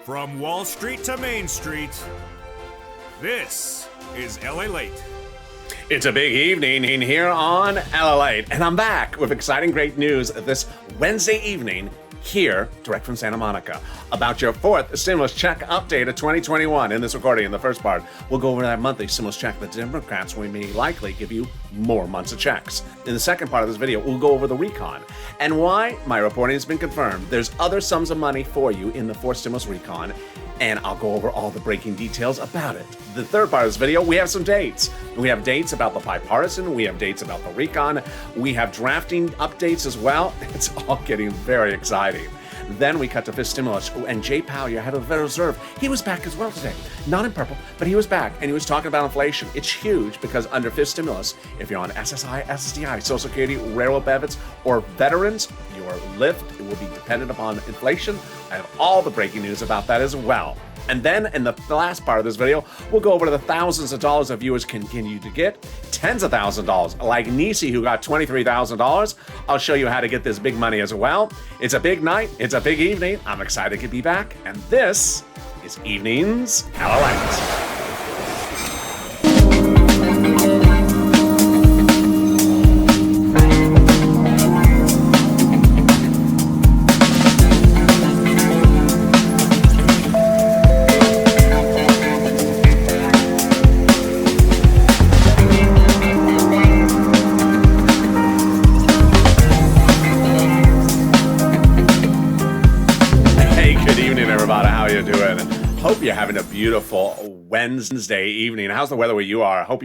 From Wall Street to Main Street, this is LALATE. It's a big evening in here on LALATE, and I'm back with exciting great news this Wednesday evening here, direct from Santa Monica, about your fourth stimulus check update of 2021. In this recording, in the first part, we'll go over that monthly stimulus check. The Democrats will may likely give you more months of checks. In the second part of this video, we'll go over the recon and why my reporting has been confirmed. There's other sums of money for you in the fourth stimulus recon, and I'll go over all the breaking details about it. The third part of this video, we have some dates. We have dates about the bipartisan, we have dates about the recon, we have drafting updates as well. It's all getting very exciting. Then we cut to fifth stimulus, and Jay Powell, your head of the Federal Reserve, he was back as well today. Not in purple, but he was back, and he was talking about inflation. It's huge because under fifth stimulus, if you're on SSI, SSDI, Social Security, railroad benefits, or veterans, your lift will be dependent upon inflation. I have all the breaking news about that as well. And then in the last part of this video, we'll go over to the thousands of dollars that viewers continue to get, tens of thousands of dollars, like Nisi, who got $23,000. I'll show you how to get this big money as well. It's a big night. It's a big evening. I'm excited to be back. And this is Evenings LALATE. Hope you're having a beautiful Wednesday evening. How's the weather where you are? Hope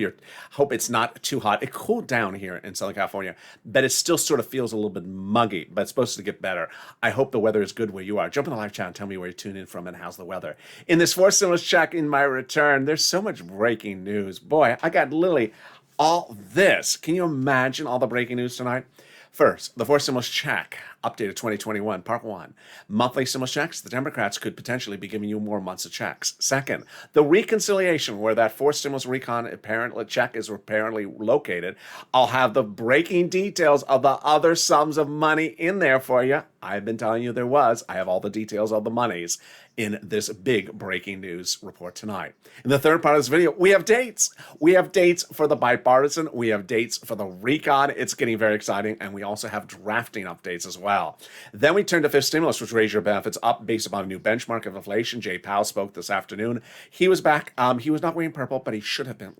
it's not too hot. It cooled down here in Southern California, but it still sort of feels a little bit muggy, but it's supposed to get better. I hope the weather is good where you are. Jump in the live chat and tell me where you're tuning in from and how's the weather. In this fourth stimulus check in my return, there's so much breaking news. Boy, I got literally all this. Can you imagine all the breaking news tonight? First, the fourth stimulus check, updated 2021, part one. Monthly stimulus checks, the Democrats could potentially be giving you more months of checks. Second, the reconciliation, where that fourth stimulus recon apparently check is apparently located. I'll have the breaking details of the other sums of money in there for you. I've been telling you there was. I have all the details of the monies in this big breaking news report tonight. In the third part of this video, we have dates. We have dates for the bipartisan. We have dates for the recon. It's getting very exciting. And we also have drafting updates as well. Then we turn to fifth stimulus, which raised your benefits up based upon a new benchmark of inflation. Jay Powell spoke this afternoon. He was back. He was not wearing purple, but he should have been.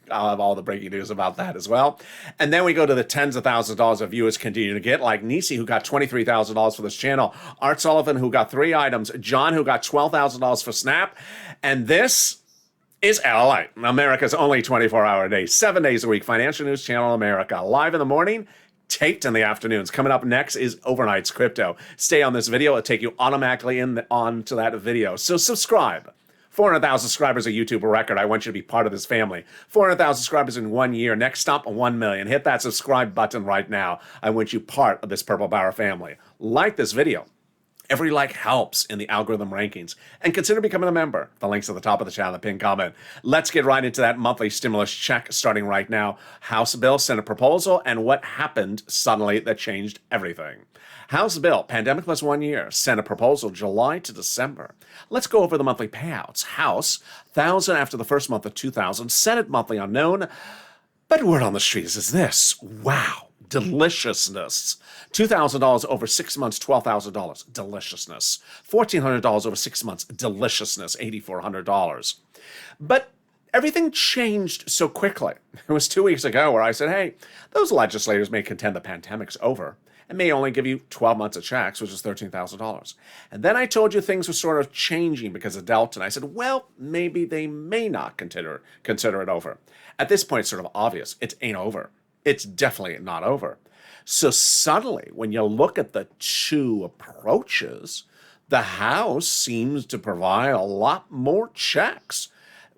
I'll have all the breaking news about that as well. And then we go to the tens of thousands of dollars that viewers continue to get, like Nisi, who got $23,000 for this channel, Art Sullivan, who got 3 items, John, who got $12,000 for Snap, and this is LALATE, America's only 24-hour day, 7 days a week, financial news channel in America, live in the morning, taped in the afternoons. Coming up next is Overnight's Crypto. Stay on this video. It'll take you automatically on to that video. So subscribe. 400,000 subscribers, a YouTube record. I want you to be part of this family. 400,000 subscribers in 1 year. Next stop, 1 million. Hit that subscribe button right now. I want you part of this Purple Barra family. Like this video. Every like helps in the algorithm rankings. And consider becoming a member. The link's at the top of the channel, the pinned comment. Let's get right into that monthly stimulus check starting right now. House bill, Senate proposal, and what happened suddenly that changed everything. House bill, pandemic plus 1 year. Senate proposal, July to December. Let's go over the monthly payouts. House, 1,000 after the first month of 2,000. Senate monthly unknown. But word on the street is this. Wow. Deliciousness. $2,000 over 6 months, $12,000. Deliciousness. $1,400 over 6 months. Deliciousness. $8,400. But everything changed so quickly. It was 2 weeks ago where I said, hey, those legislators may contend the pandemic's over and may only give you 12 months of checks, which is $13,000. And then I told you things were sort of changing because of Delta. And I said, well, maybe they may not consider it over. At this point, it's sort of obvious. It ain't over. It's definitely not over. So suddenly, when you look at the two approaches, the House seems to provide a lot more checks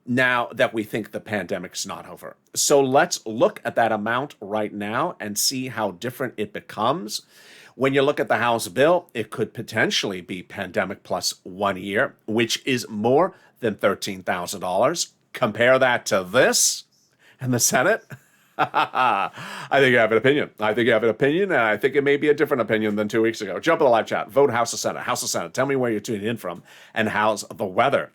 now that we think the pandemic's not over. So let's look at that amount right now and see how different it becomes. When you look at the House bill, it could potentially be pandemic plus 1 year, which is more than $13,000. Compare that to this and the Senate. I think you have an opinion. I think you have an opinion, and I think it may be a different opinion than 2 weeks ago. Jump in the live chat. Vote House or Senate. House or Senate. Tell me where you're tuning in from, and how's the weather.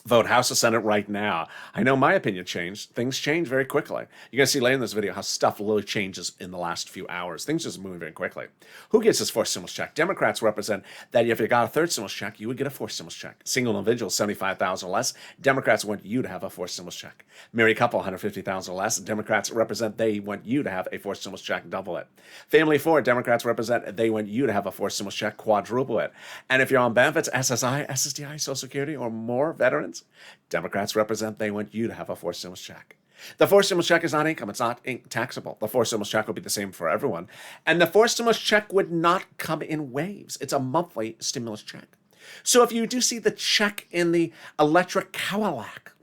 Vote House or Senate right now. I know my opinion changed. Things change very quickly. You're going to see later in this video how stuff really changes in the last few hours. Things just move very quickly. Who gets this fourth stimulus check? Democrats represent that if you got a third stimulus check, you would get a fourth stimulus check. Single individual, $75,000 less. Democrats want you to have a fourth stimulus check. Married couple, $150,000 less. Democrats represent they want you to have a fourth stimulus check, double it. Family of four, Democrats represent they want you to have a fourth stimulus check, quadruple it. And if you're on benefits, SSI, SSDI, Social Security, or more veterans, Democrats represent they want you to have a fourth stimulus check. The fourth stimulus check is not income. It's not taxable. The fourth stimulus check will be the same for everyone. And the fourth stimulus check would not come in waves. It's a monthly stimulus check. So if you do see the check in the electric Cadillac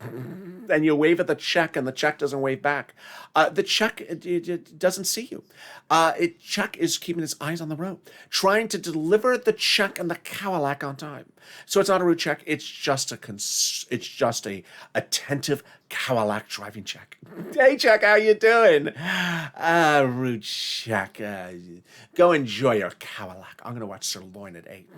and you wave at the check and the check doesn't wave back, the check it doesn't see you. Check is keeping its eyes on the road, trying to deliver the check and the Cadillac on time. So it's not a route check. It's just a attentive Cadillac driving check. Hey, check, how you doing? Route check. Go enjoy your Cadillac. I'm going to watch Sirloin at 8.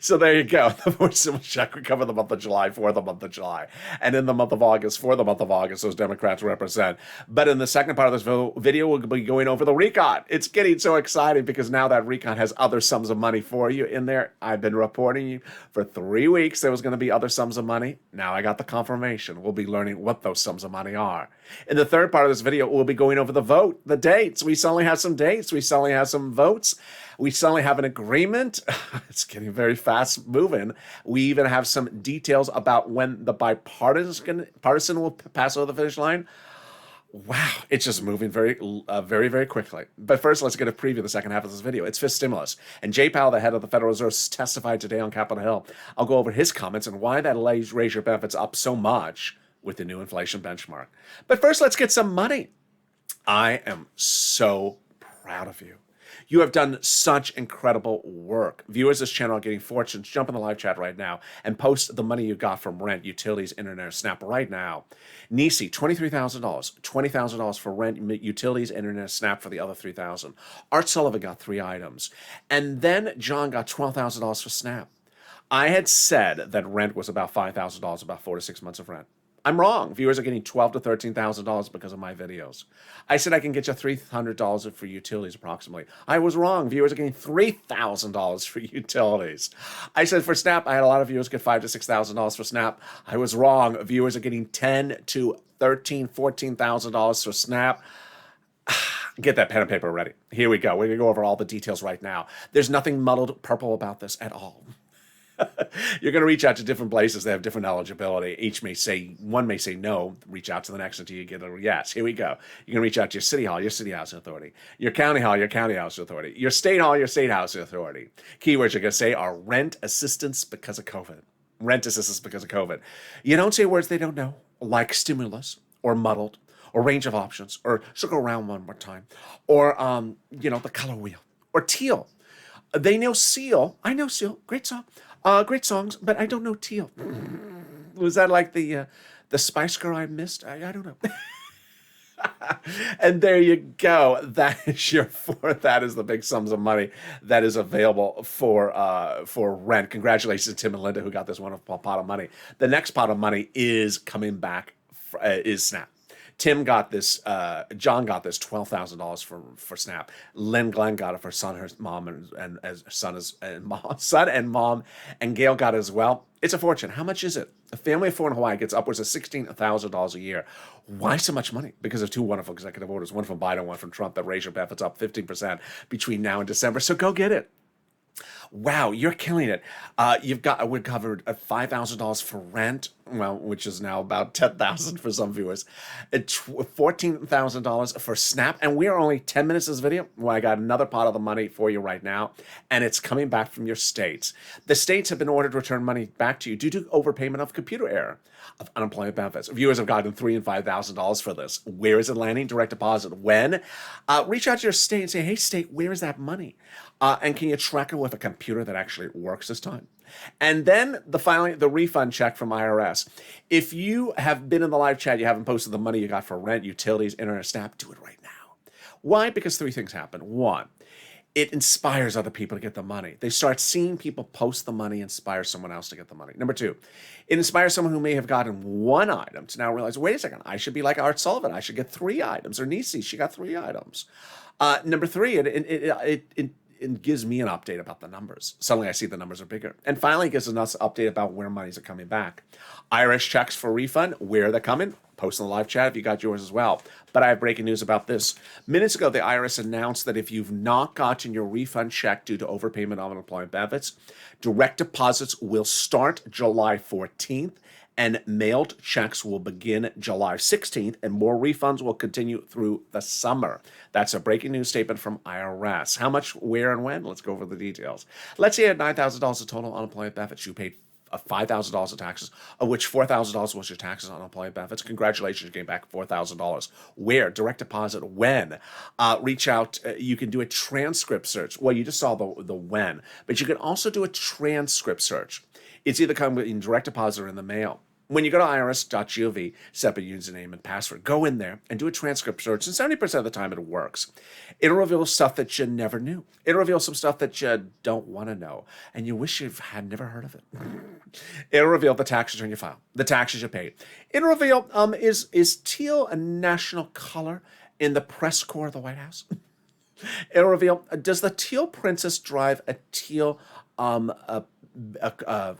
So there you go. The fourth stimulus check. We cover the month of July for the month of July. And in the month of August, for the month of August, those Democrats represent. But in the second part of this video, we'll be going over the recon. It's getting so exciting because now that recon has other sums of money for you in there. I've been reporting you for 3 weeks there was going to be other sums of money. Now I got the confirmation. We'll be learning what those sums of money are. In the third part of this video, we'll be going over the vote, the dates. We suddenly have some dates. We suddenly have some votes. We suddenly have an agreement. It's getting very fast moving. We even have some details about when the bipartisan will pass over the finish line. Wow, it's just moving very, very quickly. But first, let's get a preview of the second half of this video. It's fifth stimulus. And Jay Powell, the head of the Federal Reserve, testified today on Capitol Hill. I'll go over his comments and why that raise your benefits up so much with the new inflation benchmark. But first, let's get some money. I am so proud of you. You have done such incredible work. Viewers of this channel are getting fortunes. Jump in the live chat right now and post the money you got from rent, utilities, internet, Snap right now. Nisi, $23,000. $20,000 for rent, utilities, internet, Snap for the other $3,000. Art Sullivan got 3 items. And then John got $12,000 for Snap. I had said that rent was about $5,000, about 4 to 6 months of rent. I'm wrong. Viewers are getting $12,000 to $13,000 because of my videos. I said I can get you $300 for utilities approximately. I was wrong. Viewers are getting $3,000 for utilities. I said for Snap, I had a lot of viewers get $5,000 to $6,000 for Snap. I was wrong. Viewers are getting $10,000 to $13,000, $14,000 for Snap. Get that pen and paper ready. Here we go. We're going to go over all the details right now. There's nothing muddled purple about this at all. You're going to reach out to different places. They have different eligibility. One may say no, reach out to the next until you get a yes. Here we go. You can reach out to your city hall, your city housing authority, your county hall, your county housing authority, your state hall, your state housing authority. Keywords you're going to say are rent assistance because of COVID. Rent assistance because of COVID. You don't say words they don't know, like stimulus or muddled or range of options or should go around one more time or, the color wheel or teal. They know seal. I know seal. Great song. Great songs, but I don't know teal. Was that like the Spice Girl I missed? I don't know. And there you go. That is your fourth. That is the big sums of money that is available for rent. Congratulations to Tim and Linda who got this wonderful pot of money. The next pot of money is coming back. Is Snap. Tim got this, John got this $12,000 for Snap. Glenn got it for son, her mom, and son and mom, and Gail got it as well. It's a fortune. How much is it? A family of 4 in Hawaii gets upwards of $16,000 a year. Why so much money? Because of 2 wonderful executive orders, one from Biden, one from Trump, that raise your benefits up 15% between now and December. So go get it. Wow, you're killing it. We covered $5,000 for rent, which is now about $10,000 for some viewers. $14,000 for Snap, and we are only 10 minutes of this video. Well, I got another pot of the money for you right now, and it's coming back from your states. The states have been ordered to return money back to you due to overpayment of computer error of unemployment benefits. Viewers have gotten $3,000 and $5,000 for this. Where is it landing? Direct deposit. When? Reach out to your state and say, hey, state, where is that money? And can you track it with a computer that actually works this time? And then the refund check from IRS. IRS. If you have been in the live chat, you haven't posted the money you got for rent, utilities, internet, SNAP, do it right now. Why? Because three things happen. One, it inspires other people to get the money. They start seeing people post the money, inspire someone else to get the money. Number two, it inspires someone who may have gotten one item to now realize, wait a second, I should be like Art Sullivan. I should get 3 items. Or Nisi, she got 3 items. Number three, it gives me an update about the numbers. Suddenly I see the numbers are bigger. And finally, it gives us an update about where monies are coming back. IRS checks for refund, where they're coming. Post in the live chat if you got yours as well. But I have breaking news about this. Minutes ago, the IRS announced that if you've not gotten your refund check due to overpayment of unemployment benefits, direct deposits will start July 14th and mailed checks will begin July 16th, and more refunds will continue through the summer. That's a breaking news statement from IRS. How much, where, and when? Let's go over the details. Let's say you had $9,000 of total unemployment benefits. You paid $5,000 of taxes, of which $4,000 was your taxes on unemployment benefits. Congratulations, you came back $4,000. Where? Direct deposit. When? Reach out. You can do a transcript search. Well, you just saw the when, but you can also do a transcript search. It's either come in direct deposit or in the mail. When you go to irs.gov, set up a username and password, go in there and do a transcript search, and 70% of the time it works. It'll reveal stuff that you never knew. It'll reveal some stuff that you don't want to know, and you wish you had never heard of it. It'll reveal the tax return you filed, the taxes you paid. It'll reveal, is teal a national color in the press corps of the White House? It'll reveal, does the teal princess drive a teal a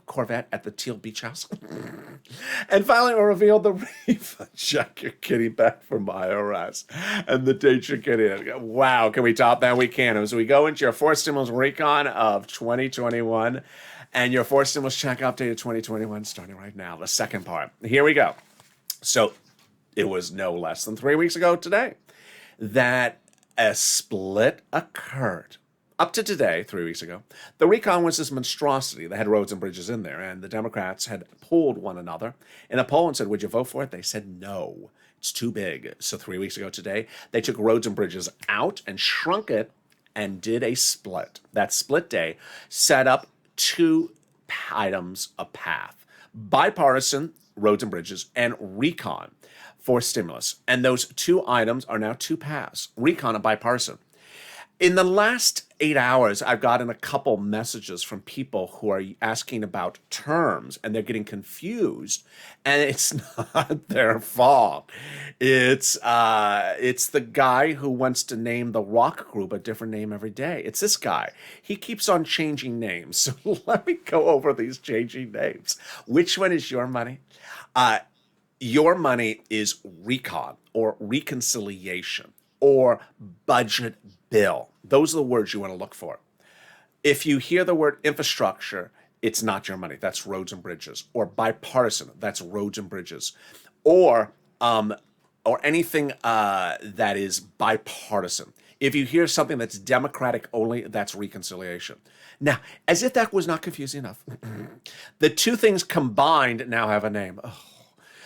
Corvette at the Teal Beach House? And finally, it'll reveal the refund check you're getting back from IRS and the date you're getting it. Wow, can we top that? We can. As we go into your fourth stimulus recon of 2021 and your fourth stimulus check update of 2021 starting right now. The second part. Here we go. So it was no less than 3 weeks ago today that a split occurred. Up to today, 3 weeks ago, the recon was this monstrosity that had roads and bridges in there, and the Democrats had polled one another in a poll and said, would you vote for it? They said no, it's too big. So 3 weeks ago today, they took roads and bridges out and shrunk it and did a split. That split day set up 2 items of path: bipartisan roads and bridges and recon for stimulus. And those 2 items are now 2 paths, recon and bipartisan. In the last 8 hours, I've gotten a couple messages from people who are asking about terms, and they're getting confused, and it's not their fault. It's the guy who wants to name the rock group a different name every day. It's this guy. He keeps on changing names. So let me go over these changing names. Which one is your money? Your money is recon or reconciliation or budget bill. Those are the words you want to look for. If you hear the word infrastructure, it's not your money. That's roads and bridges. Or bipartisan, that's roads and bridges. Or anything that is bipartisan. If you hear something that's Democratic only, that's reconciliation. Now, as if that was not confusing enough, the 2 things combined now have a name. Oh.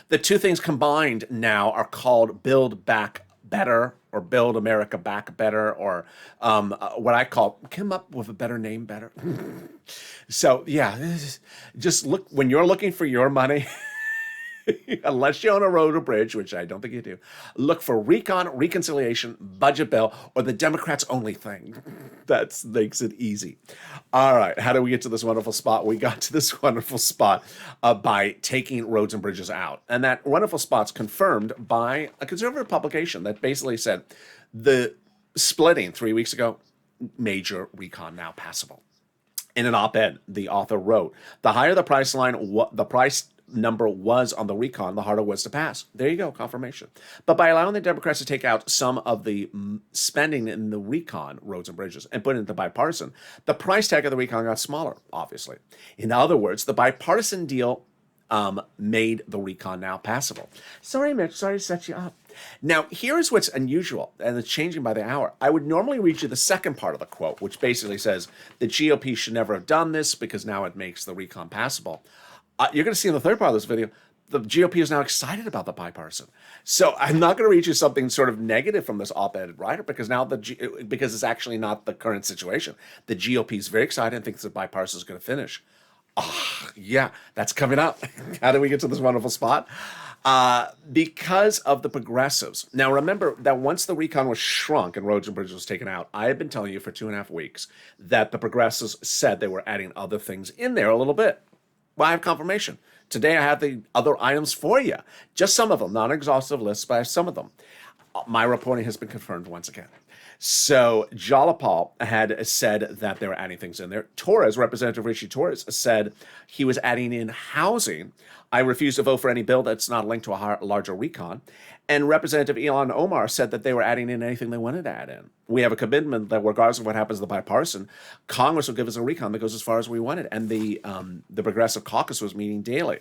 The 2 things combined now are called Build Back Better, or Build America Back Better, or what I call, come up with a better name better. So yeah, just look, when you're looking for your money, unless you own a road or bridge, which I don't think you do, look for recon, reconciliation, budget bill, or the Democrats only thing. That makes it easy. All right, how do we get to this wonderful spot? We got to this wonderful spot by taking roads and bridges out. And that wonderful spot's confirmed by a conservative publication that basically said the splitting 3 weeks ago, major recon now passable. In an op-ed, the author wrote, the higher the price line, the price number was on the recon, the harder it was to pass. There you go, confirmation. But by allowing the Democrats to take out some of the spending in the recon, roads and bridges, and put it into bipartisan, the price tag of the recon got smaller, obviously. In other words, the bipartisan deal made the recon now passable. Sorry, Mitch, sorry to set you up. Now, here's what's unusual, and it's changing by the hour. I would normally read you the second part of the quote, which basically says the GOP should never have done this because now it makes the recon passable. You're going to see in the third part of this video, the GOP is now excited about the bipartisan. So I'm not going to read you something sort of negative from this op-ed writer because now because it's actually not the current situation. The GOP is very excited and thinks the bipartisan is going to finish. Yeah, that's coming up. How do we get to this wonderful spot? Because of the progressives. Now, remember that once the recon was shrunk and roads and bridges was taken out, I have been telling you for 2.5 weeks that the progressives said they were adding other things in there a little bit. Well, I have confirmation. Today I have the other items for you. Just some of them, not an exhaustive list, but I have some of them. My reporting has been confirmed once again. So Jalapal had said that they were adding things in there. Torres, Representative Rishi Torres, said he was adding in housing. I refuse to vote for any bill that's not linked to a larger recon. And Representative Ilhan Omar said that they were adding in anything they wanted to add in. We have a commitment that regardless of what happens to the bipartisan, Congress will give us a recon that goes as far as we wanted. And the Progressive Caucus was meeting daily.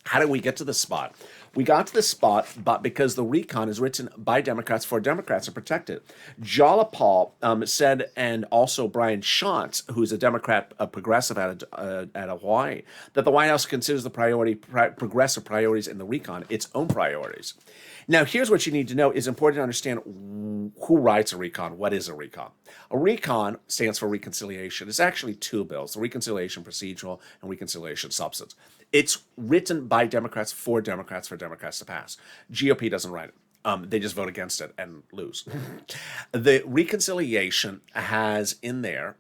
How did we get to this spot? We got to this spot but because the recon is written by Democrats for Democrats and protected. Jalapal said, and also Brian Shantz, who's a Democrat, a progressive at Hawaii, that the White House considers the progressive priorities in the recon its own priorities. Now, here's what you need to know. It's important to understand who writes a recon. What is a recon? A recon stands for reconciliation. It's actually two bills, the reconciliation procedural and reconciliation substance. It's written by Democrats for Democrats to pass. GOP doesn't write it. They just vote against it and lose. The reconciliation has in there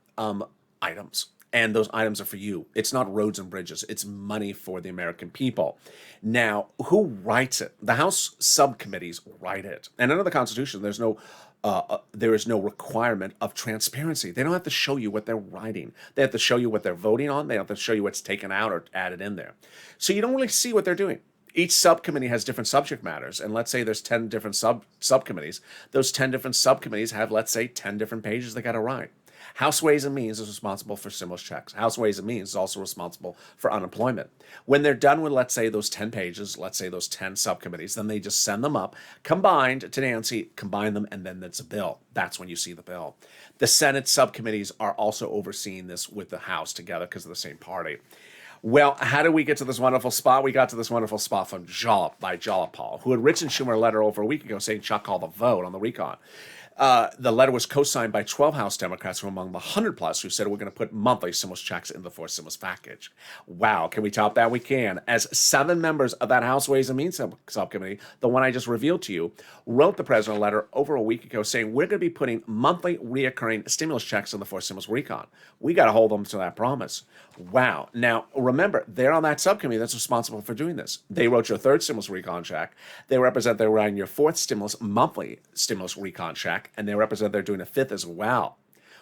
items, and those items are for you. It's not roads and bridges. It's money for the American people. Now, who writes it? The House subcommittees write it. And under the Constitution, there is no requirement of transparency. They don't have to show you what they're writing. They have to show you what they're voting on. They have to show you what's taken out or added in there. So you don't really see what they're doing. Each subcommittee has different subject matters. And let's say there's 10 different subcommittees. Those 10 different subcommittees have, let's say, 10 different pages they got to write. House Ways and Means is responsible for stimulus checks. House Ways and Means is also responsible for unemployment. When they're done with, let's say, those 10 pages, let's say those 10 subcommittees, then they just send them up, combined to Nancy, combine them, and then it's a bill. That's when you see the bill. The Senate subcommittees are also overseeing this with the House together because of the same party. Well, how did we get to this wonderful spot? We got to this wonderful spot from Jalapal, who had written Schumer a letter over a week ago saying Chuck called the vote on the recon. The letter was co-signed by 12 House Democrats from among the 100 plus who said we're going to put monthly stimulus checks in the fourth stimulus package. Wow, can we top that? We can. As 7 members of that House Ways and Means subcommittee, the one I just revealed to you, wrote the president a letter over a week ago saying we're going to be putting monthly reoccurring stimulus checks in the fourth stimulus recon. We got to hold them to that promise. Wow. Now, remember, they're on that subcommittee that's responsible for doing this. They wrote your third stimulus recon check. They're writing your fourth monthly stimulus recon check, and they're doing a fifth as well.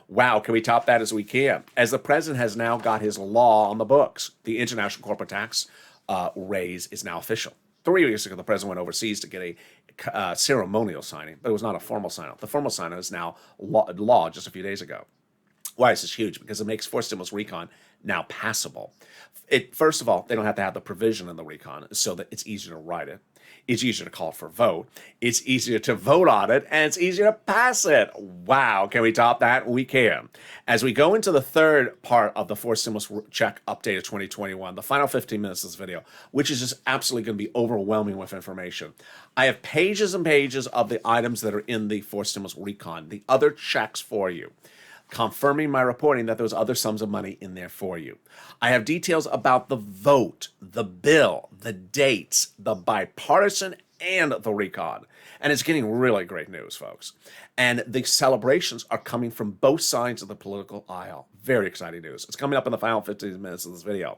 Wow, can we top that as we can? As the president has now got his law on the books, the international corporate tax raise is now official. 3 weeks ago, the president went overseas to get a ceremonial signing, but it was not a formal sign-off. The formal sign-off is now law just a few days ago. Why is this huge? Because it makes fourth stimulus recon now passable. First of all, they don't have to have the provision in the recon so that it's easier to write it. It's easier to call for vote. It's easier to vote on it, and it's easier to pass it. Wow, can we top that? We can. As we go into the third part of the fourth stimulus check update of 2021, the final 15 minutes of this video, which is just absolutely going to be overwhelming with information. I have pages and pages of the items that are in the fourth stimulus recon, the other checks for you, confirming my reporting that there's other sums of money in there for you. I have details about the vote, the bill, the dates, the bipartisan, and the recon. And it's getting really great news, folks. And the celebrations are coming from both sides of the political aisle. Very exciting news. It's coming up in the final 15 minutes of this video.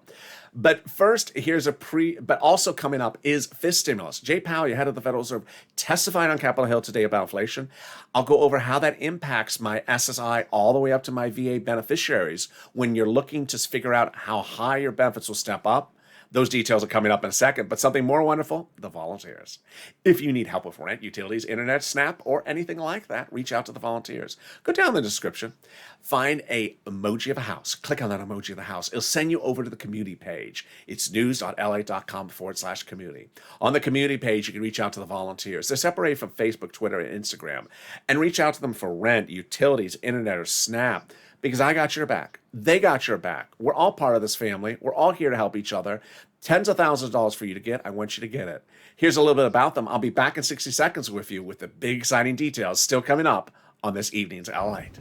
But first, but also coming up is fifth stimulus. Jay Powell, head of the Federal Reserve, testified on Capitol Hill today about inflation. I'll go over how that impacts my SSI all the way up to my VA beneficiaries when you're looking to figure out how high your benefits will step up. Those details are coming up in a second, but something more wonderful, the volunteers. If you need help with rent, utilities, internet, SNAP, or anything like that, reach out to the volunteers. Go down in the description, find a emoji of a house. Click on that emoji of the house. It'll send you over to the community page. It's news.la.com/community. On the community page, you can reach out to the volunteers. They're separated from Facebook, Twitter, and Instagram. And reach out to them for rent, utilities, internet, or SNAP. Because I got your back. They got your back. We're all part of this family. We're all here to help each other. Tens of thousands of dollars for you to get. I want you to get it. Here's a little bit about them. I'll be back in 60 seconds with you with the big exciting details still coming up on this evening's LALATE.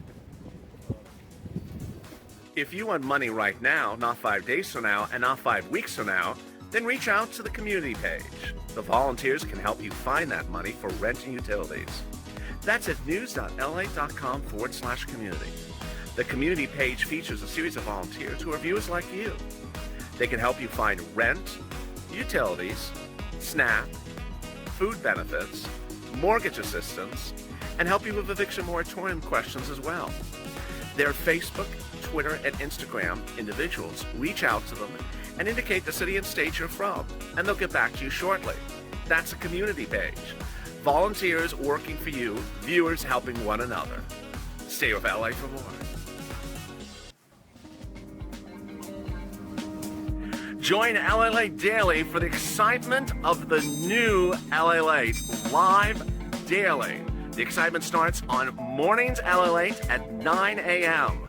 If you want money right now, not 5 days from now, and not 5 weeks from now, then reach out to the community page. The volunteers can help you find that money for rent and utilities. That's at news.lalate.com/community. The community page features a series of volunteers who are viewers like you. They can help you find rent, utilities, SNAP, food benefits, mortgage assistance, and help you with eviction moratorium questions as well. Their Facebook, Twitter, and Instagram individuals reach out to them and indicate the city and state you're from, and they'll get back to you shortly. That's a community page. Volunteers working for you, viewers helping one another. Stay with LA for more. Join LALATE Daily for the excitement of the new LALATE live daily. The excitement starts on mornings LALATE at 9 a.m.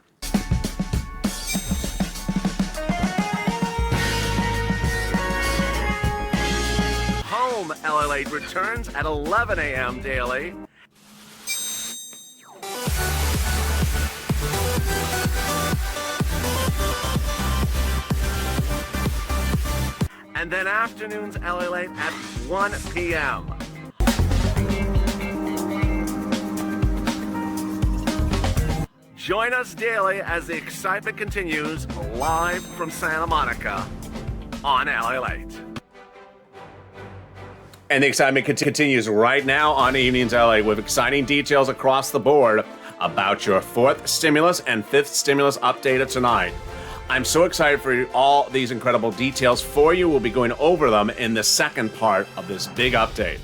Home LALATE returns at 11 a.m. daily. And then afternoons LALATE at 1 p.m. Join us daily as the excitement continues live from Santa Monica on LALATE. And the excitement continues right now on Evenings LA with exciting details across the board about your fourth stimulus and fifth stimulus updated tonight. I'm so excited for all these incredible details for you. We'll be going over them in the second part of this big update.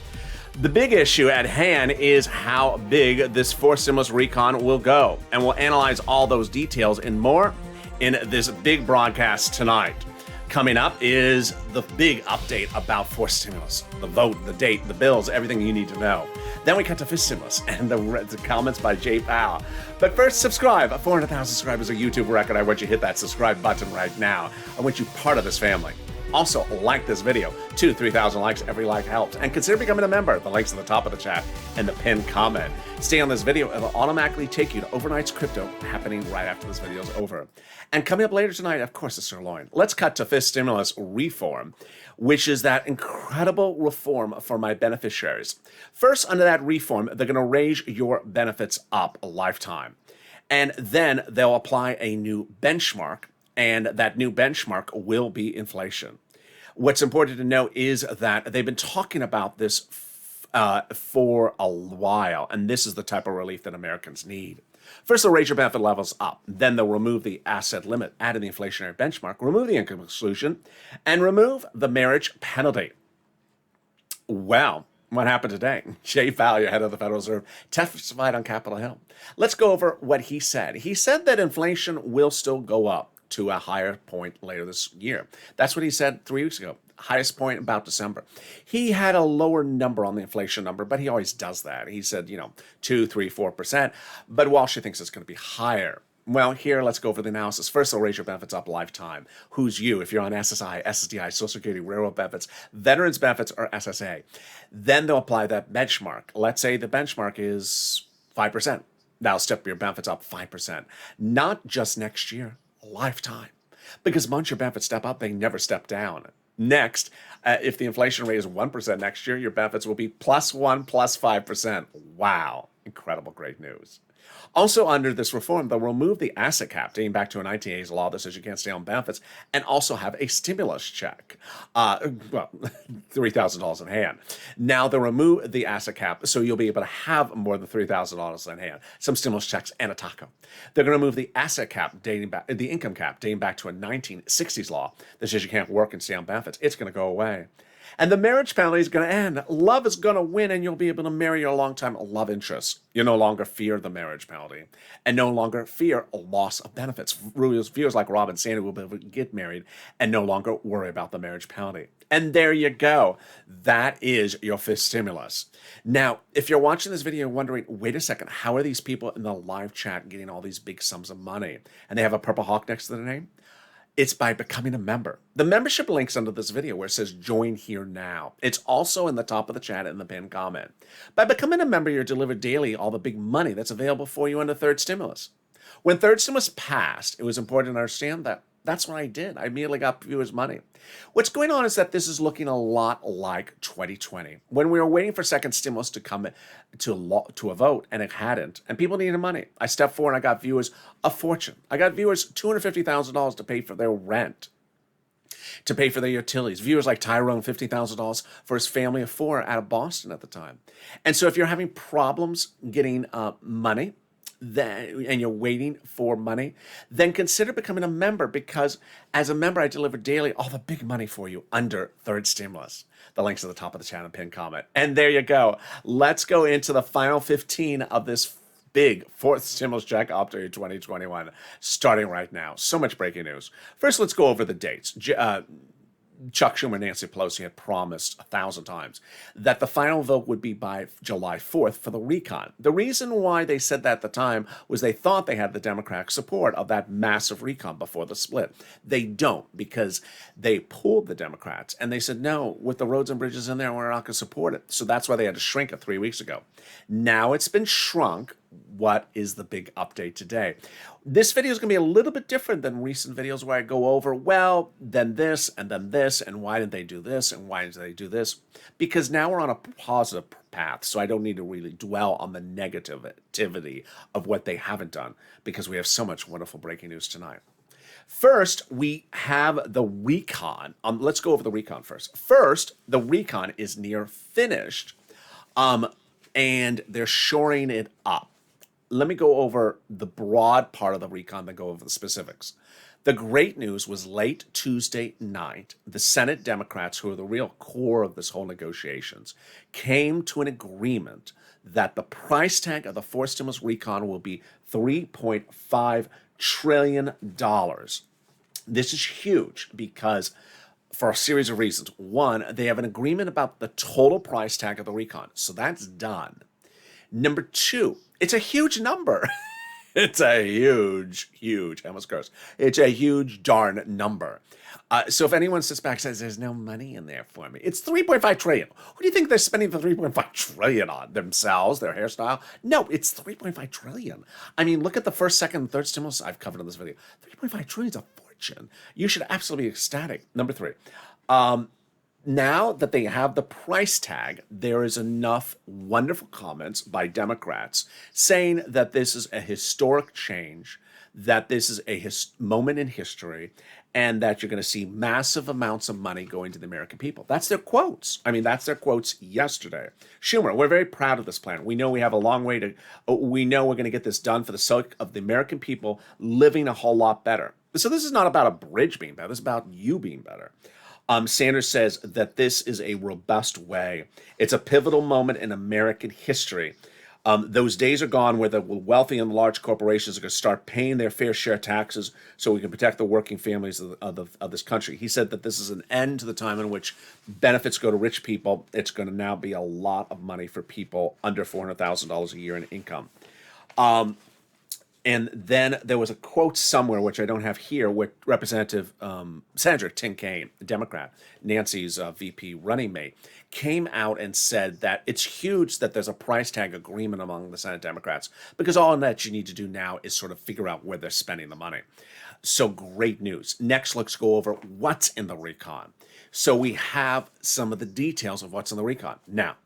The big issue at hand is how big this fourth stimulus recon will go, and we'll analyze all those details and more in this big broadcast tonight. Coming up is the big update about fourth stimulus, the vote, the date, the bills, everything you need to know. Then we cut to fifth stimulus and the comments by Jay Powell. But first, subscribe. 400,000 subscribers, a YouTube record. I want you to hit that subscribe button right now. I want you part of this family. Also, like this video. 2,000-3,000 likes. Every like helps. And consider becoming a member. The link's at the top of the chat and the pinned comment. Stay on this video. It'll automatically take you to overnight's crypto happening right after this video is over. And coming up later tonight, of course, the sirloin. Let's cut to fifth stimulus reform, which is that incredible reform for my beneficiaries. First, under that reform, they're going to raise your benefits up a lifetime. And then they'll apply a new benchmark, and that new benchmark will be inflation. What's important to know is that they've been talking about this for a while, and this is the type of relief that Americans need. First, they'll raise your benefit levels up. Then they'll remove the asset limit, add in the inflationary benchmark, remove the income exclusion, and remove the marriage penalty. Well, what happened today? Jay Powell, head of the Federal Reserve, testified on Capitol Hill. Let's go over what he said. He said that inflation will still go up to a higher point later this year. That's what he said 3 weeks ago. Highest point about December. He had a lower number on the inflation number, but he always does that. He said, 2, 3, 4%. But Wall Street thinks it's going to be higher. Well, here, let's go over the analysis. First, they'll raise your benefits up lifetime. Who's you? If you're on SSI, SSDI, Social Security, Railroad benefits, Veterans benefits, or SSA. Then they'll apply that benchmark. Let's say the benchmark is 5%. That'll step your benefits up 5%. Not just next year, lifetime. Because once your benefits step up, they never step down. Next, if the inflation rate is 1% next year, your benefits will be +1, +5%. Wow. Incredible, great news. Also, under this reform, they'll remove the asset cap, dating back to a 1980s law that says you can't stay on benefits, and also have a stimulus check. $3,000 in hand. Now, they'll remove the asset cap, so you'll be able to have more than $3,000 in hand. Some stimulus checks and a taco. They're going to remove the asset cap, the income cap, dating back to a 1960s law that says you can't work and stay on benefits. It's going to go away. And the marriage penalty is going to end. Love is going to win, and you'll be able to marry your longtime love interest. You no longer fear the marriage penalty and no longer fear a loss of benefits. Viewers like Rob and Sandy will be able to get married and no longer worry about the marriage penalty. And there you go. That is your fifth stimulus. Now, if you're watching this video wondering, wait a second, how are these people in the live chat getting all these big sums of money? And they have a purple hawk next to their name? It's by becoming a member. The membership link's under this video where it says join here now. It's also in the top of the chat in the pinned comment. By becoming a member, you're delivered daily all the big money that's available for you under third stimulus. When third stimulus passed, it was important to understand that. That's what I did. I immediately got viewers' money. What's going on is that this is looking a lot like 2020, when we were waiting for second stimulus to come to a vote, and it hadn't, and people needed money. I stepped forward and I got viewers a fortune. I got viewers $250,000 to pay for their rent, to pay for their utilities. Viewers like Tyrone, $50,000 for his family of four out of Boston at the time. And so if you're having problems getting money, and you're waiting for money, then consider becoming a member, because as a member, I deliver daily all the big money for you under third stimulus. The link's at the top of the channel, pinned comment. And there you go. Let's go into the final 15 of this big fourth stimulus check up to 2021, starting right now. So much breaking news. First, let's go over the dates. Chuck Schumer and Nancy Pelosi had promised 1,000 times that the final vote would be by July 4th for the recon. The reason why they said that at the time was they thought they had the Democratic support of that massive recon before the split. They don't, because they pulled the Democrats and they said, no, with the roads and bridges in there, we're not going to support it. So that's why they had to shrink it 3 weeks ago. Now it's been shrunk. What is the big update today? This video is going to be a little bit different than recent videos where I go over, well, then this, and why didn't they do this, and why did they do this? Because now we're on a positive path, so I don't need to really dwell on the negativity of what they haven't done, because we have so much wonderful breaking news tonight. First, we have the recon. Let's go over the recon first. First, the recon is near finished, and they're shoring it up. Let me go over the broad part of the recon, then go over the specifics. The great news was late Tuesday night, the Senate Democrats, who are the real core of this whole negotiations, came to an agreement that the price tag of the fourth stimulus recon will be $3.5 trillion. This is huge because for a series of reasons. One, they have an agreement about the total price tag of the recon, so that's done. Number two, it's a huge number. It's a huge, I almost cursed. It's a huge darn number. So if anyone sits back and says, there's no money in there for me, it's $3.5 trillion. Who do you think they're spending the $3.5 trillion on? Themselves, their hairstyle? No, it's $3.5 trillion. I mean, look at the first, second, and third stimulus I've covered in this video. $3.5 trillion is a fortune. You should absolutely be ecstatic. Number three, now that they have the price tag, there is enough wonderful comments by Democrats saying that this is a historic change, that this is a moment in history, and that you're going to see massive amounts of money going to the American people. That's their quotes. I mean, that's their quotes yesterday. Schumer, we're very proud of this plan. We know we have a long way to, we know we're going to get this done for the sake of the American people living a whole lot better. So this is not about a bridge being better. This is about you being better. Sanders says that this is a robust way. It's a pivotal moment in American history. Those days are gone where the wealthy and large corporations are going to start paying their fair share of taxes so we can protect the working families of this country. He said that this is an end to the time in which benefits go to rich people. It's going to now be a lot of money for people under $400,000 a year in income. And then there was a quote somewhere, which I don't have here, where Representative Senator Danny Kean, Democrat, Nancy's VP running mate, came out and said that it's huge that there's a price tag agreement among the Senate Democrats, because all that you need to do now is sort of figure out where they're spending the money. So great news. Next, let's go over what's in the recon. So we have some of the details of what's in the recon. Now,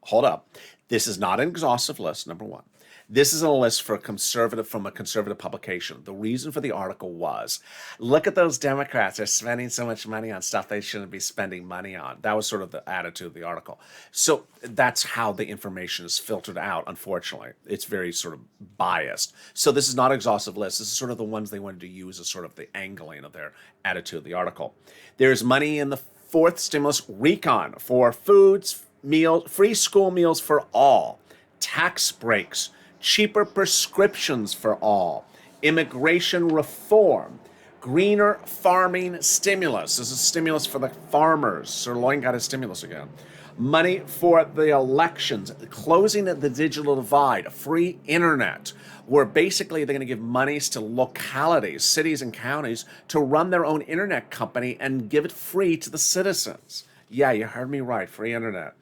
hold up. This is not an exhaustive list, number one. This is a list from a conservative publication. The reason for the article was, look at those Democrats. They're spending so much money on stuff they shouldn't be spending money on. That was sort of the attitude of the article. So that's how the information is filtered out, unfortunately. It's very sort of biased. So this is not an exhaustive list. This is sort of the ones they wanted to use as sort of the angling of their attitude of the article. There's money in the fourth stimulus recon for foods, meals, free school meals for all, tax breaks, cheaper prescriptions for all, immigration reform, greener farming stimulus. This is stimulus for the farmers. Sir Loin got his stimulus again. Money for the elections, closing the digital divide, free internet, where basically they're going to give monies to localities, cities and counties to run their own internet company and give it free to the citizens. Yeah, you heard me right, free internet.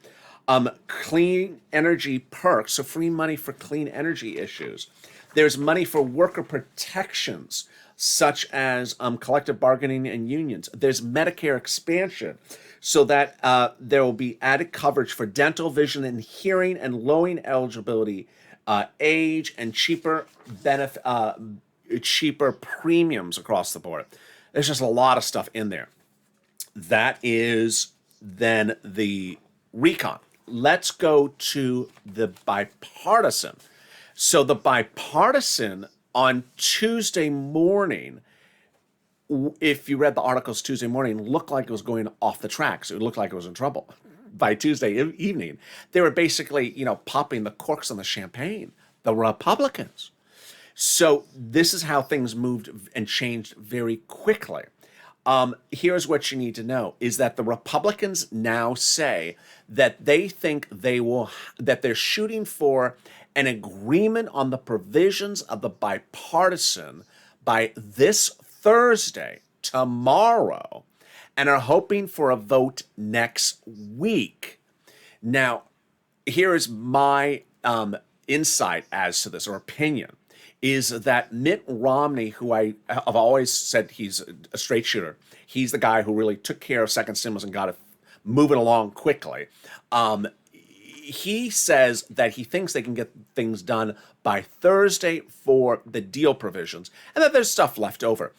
Clean energy perks, so free money for clean energy issues. There's money for worker protections, such as collective bargaining and unions. There's Medicare expansion, so that there will be added coverage for dental, vision, and hearing, and lowering eligibility age, and cheaper cheaper premiums across the board. There's just a lot of stuff in there. That is then the recon. Let's go to the bipartisan. So the bipartisan on Tuesday morning, if you read the articles Tuesday morning, looked like it was going off the tracks. It looked like it was in trouble. By Tuesday evening, they were basically, popping the corks on the champagne, the Republicans. So this is how things moved and changed very quickly. Here's what you need to know is that the Republicans now say that they think that they're shooting for an agreement on the provisions of the bipartisan by this Thursday, tomorrow, and are hoping for a vote next week. Now, here is my insight as to this, or opinion, is that Mitt Romney, who I have always said he's a straight shooter, he's the guy who really took care of second stimulus and got it moving along quickly. He says that he thinks they can get things done by Thursday for the deal provisions, and that there's stuff left over.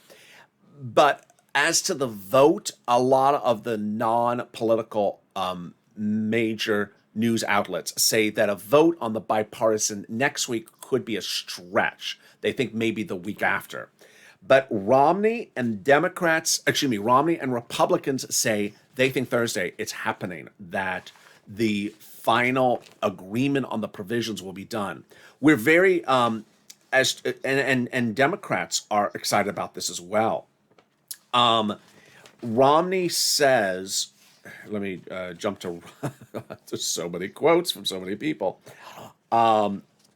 But as to the vote, a lot of the non-political major news outlets say that a vote on the bipartisan next week could be a stretch. They think maybe the week after. But Romney and Republicans say they think Thursday it's happening, that the final agreement on the provisions will be done. We're very, and Democrats are excited about this as well. Romney says, let me jump to there's so many quotes from so many people.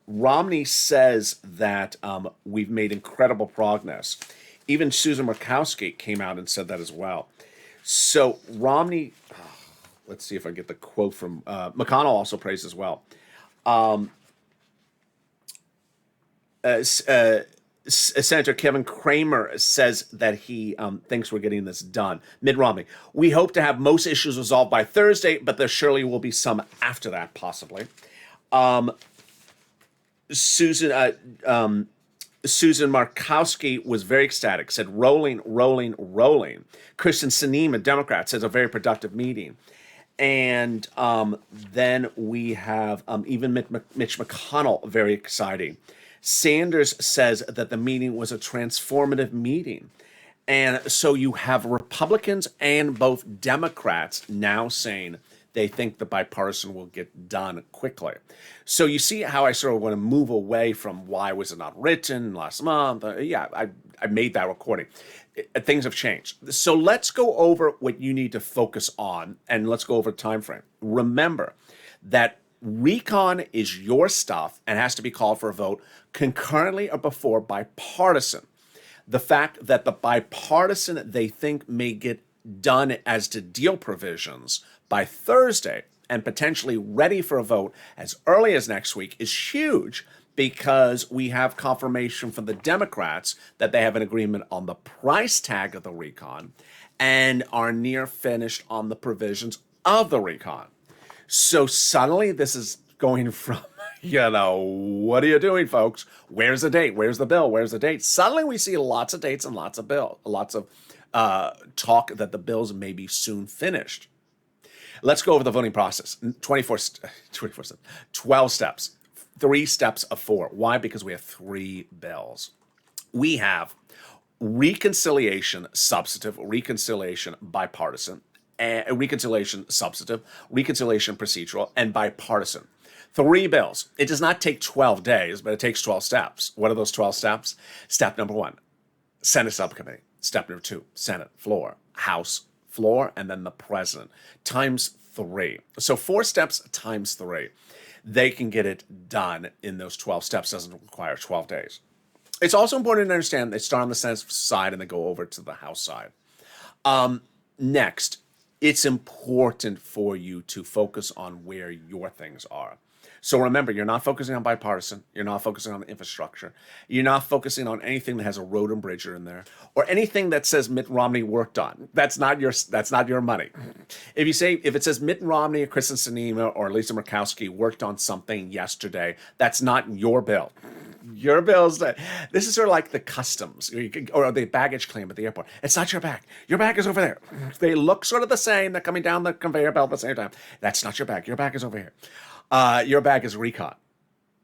Romney says that we've made incredible progress. Even Susan Murkowski came out and said that as well. So Romney, let's see if I get the quote from McConnell also praised as well. Senator Kevin Cramer says that he thinks we're getting this done. Mitt Romney, we hope to have most issues resolved by Thursday, but there surely will be some after that, possibly. Susan Markowski was very ecstatic, said rolling, rolling, rolling. Kristen Sinema, a Democrat, says a very productive meeting. And then we have even Mitch McConnell, very exciting. Sanders says that the meeting was a transformative meeting. And so you have Republicans and both Democrats now saying they think the bipartisan will get done quickly. So you see how I sort of want to move away from why was it not written last month? I made that recording. Things have changed. So let's go over what you need to focus on, and let's go over the time frame. Remember that recon is your stuff and has to be called for a vote concurrently or before bipartisan. The fact that the bipartisan they think may get done as to deal provisions by Thursday and potentially ready for a vote as early as next week is huge, because we have confirmation from the Democrats that they have an agreement on the price tag of the recon and are near finished on the provisions of the recon. So suddenly this is going from, what are you doing, folks? Where's the date? Where's the bill? Where's the date? Suddenly we see lots of dates and lots of talk that the bills may be soon finished. Let's go over the voting process. 12 steps. 3 steps of 4. Why? Because we have 3 bills. We have reconciliation substantive, reconciliation bipartisan, reconciliation substantive, reconciliation procedural, and bipartisan. 3 bills. It does not take 12 days, but it takes 12 steps. What are those 12 steps? Step number 1, Senate subcommittee. Step number 2, Senate floor, House floor, and then the president, times 3. So 4 steps times 3. They can get it done in those 12 steps. Doesn't require 12 days. It's also important to understand they start on the Senate side and they go over to the House side. Next, it's important for you to focus on where your things are. So remember, you're not focusing on bipartisan. You're not focusing on the infrastructure. You're not focusing on anything that has a road and bridge in there, or anything that says Mitt Romney worked on. That's not your money. If it says Mitt Romney or Kristen Sinema or Lisa Murkowski worked on something yesterday, that's not your bill. Your bills. This is sort of like the customs or the baggage claim at the airport. It's not your bag. Your bag is over there. They look sort of the same. They're coming down the conveyor belt at the same time. That's not your bag. Your bag is over here. Your bag is recon.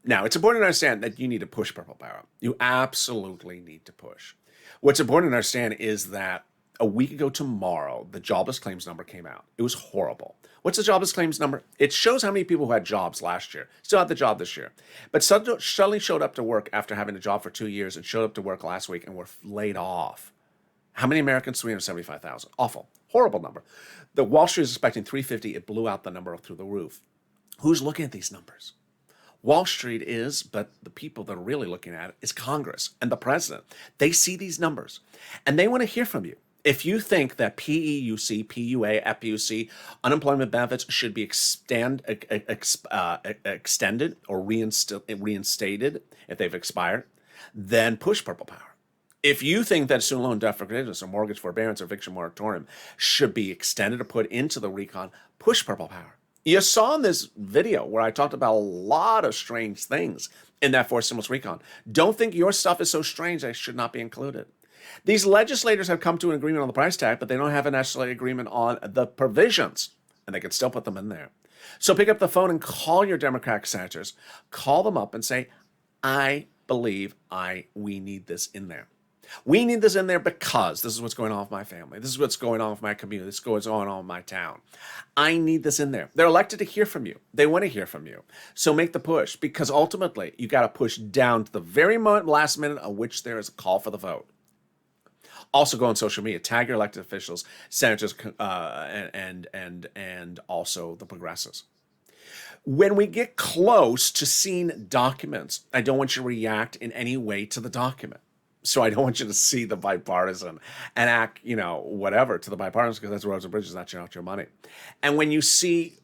Now, it's important to understand that you need to push purple power. You absolutely need to push. What's important to understand is that a week ago tomorrow, the jobless claims number came out. It was horrible. What's the jobless claims number? It shows how many people who had jobs last year still have the job this year, but suddenly showed up to work after having a job for 2 years and showed up to work last week and were laid off. How many Americans? 375,000. Awful. Horrible number. The Wall Street is expecting 350. It blew out the number through the roof. Who's looking at these numbers? Wall Street is, but the people that are really looking at it is Congress and the president. They see these numbers and they want to hear from you. If you think that PEUC, PUA, FPUC, unemployment benefits should be extended or reinstated if they've expired, then push purple power. If you think that student loan debt forgiveness or mortgage forbearance or eviction moratorium should be extended or put into the recon, push purple power. You saw in this video where I talked about a lot of strange things in that forced stimulus recon. Don't think your stuff is so strange that it should not be included. These legislators have come to an agreement on the price tag, but they don't have a necessarily agreement on the provisions, and they can still put them in there. So pick up the phone and call your Democratic senators. Call them up and say, I believe we need this in there. We need this in there because this is what's going on with my family. This is what's going on with my community. This is what's going on with my town. I need this in there. They're elected to hear from you. They want to hear from you. So make the push, because ultimately you got to push down to the very last minute of which there is a call for the vote. Also go on social media, tag your elected officials, senators, and also the progressives. When we get close to seeing documents, I don't want you to react in any way to the document. So I don't want you to see the bipartisan and act, whatever to the bipartisan, because that's roads and bridges, not your money. And when we see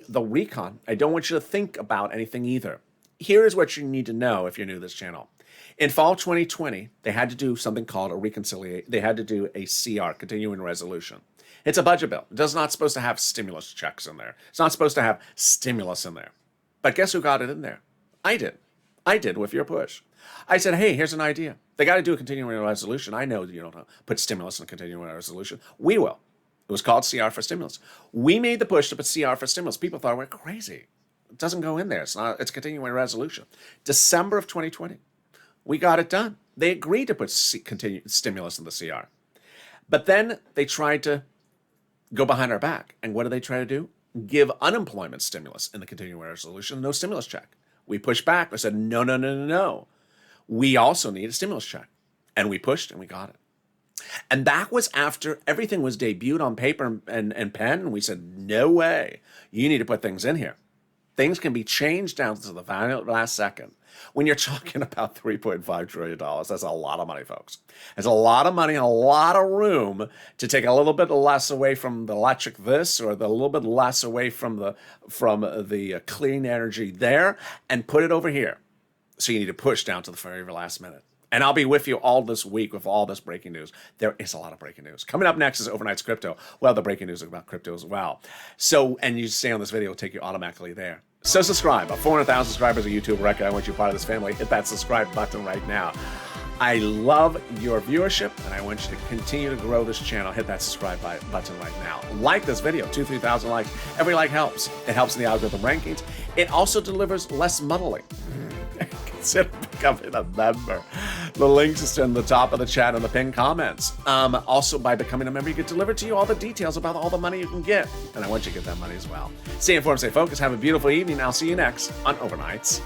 the recon, I don't want you to think about anything either. Here is what you need to know if you're new to this channel. In fall 2020, they had to do something called a reconciliation. They had to do a CR, continuing resolution. It's a budget bill. It's not supposed to have stimulus checks in there. It's not supposed to have stimulus in there. But guess who got it in there? I did. I did with your push. I said, hey, here's an idea. They got to do a continuing resolution. I know you don't put stimulus in a continuing resolution. We will. It was called CR for stimulus. We made the push to put CR for stimulus. People thought we're crazy. It doesn't go in there. It's a continuing resolution. December of 2020. We got it done. They agreed to put stimulus in the CR. But then they tried to go behind our back. And what did they try to do? Give unemployment stimulus in the continuing resolution, no stimulus check. We pushed back. We said, no. We also need a stimulus check. And we pushed and we got it. And that was after everything was debuted on paper and pen. And we said, no way. You need to put things in here. Things can be changed down to the very last second. When you're talking about $3.5 trillion, that's a lot of money, folks. There's a lot of money, a lot of room to take a little bit less away from the electric this, or the little bit less away from the clean energy there, and put it over here. So you need to push down to the very last minute. And I'll be with you all this week with all this breaking news. There is a lot of breaking news. Coming up next is Overnight's Crypto. Well, the breaking news is about crypto as well. So, and you stay on this video, it'll take you automatically there. So subscribe. 400,000 subscribers of YouTube record. I want you part of this family. Hit that subscribe button right now. I love your viewership, and I want you to continue to grow this channel. Hit that subscribe button right now. Like this video, 2,000-3,000 likes. Every like helps. It helps in the algorithm rankings. It also delivers less muddling. Consider becoming a member. The links is in the top of the chat and the pinned comments. Also, by becoming a member, you get delivered to you all the details about all the money you can get. And I want you to get that money as well. Stay informed, stay focused. Have a beautiful evening. I'll see you next on Overnights.